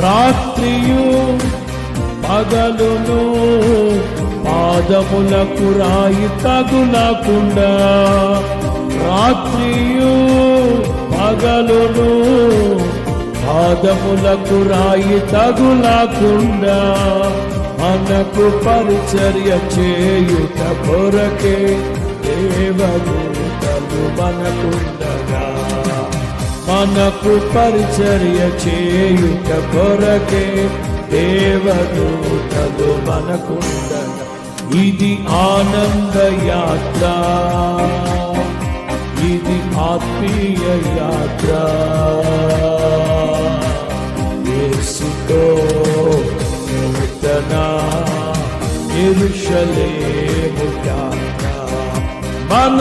రాత్రియు పగలును పాదములకు రాయి తగులకుండా, రాత్రియు పగలును పాదములకు రాయి తగులకుండా, మనకు పరిచర్య చేయుట కొరకే దేవదూతలు మనకుండగా, మనకు పరిచర్య చేయుట కొరకే దేవదూతలు మనకుండగా. ఇది ఆనంద యాత్ర, ఇది ఆత్మీయ యాత్ర, యేసుతో నూతన యెరూషలేము యాత్ర. మన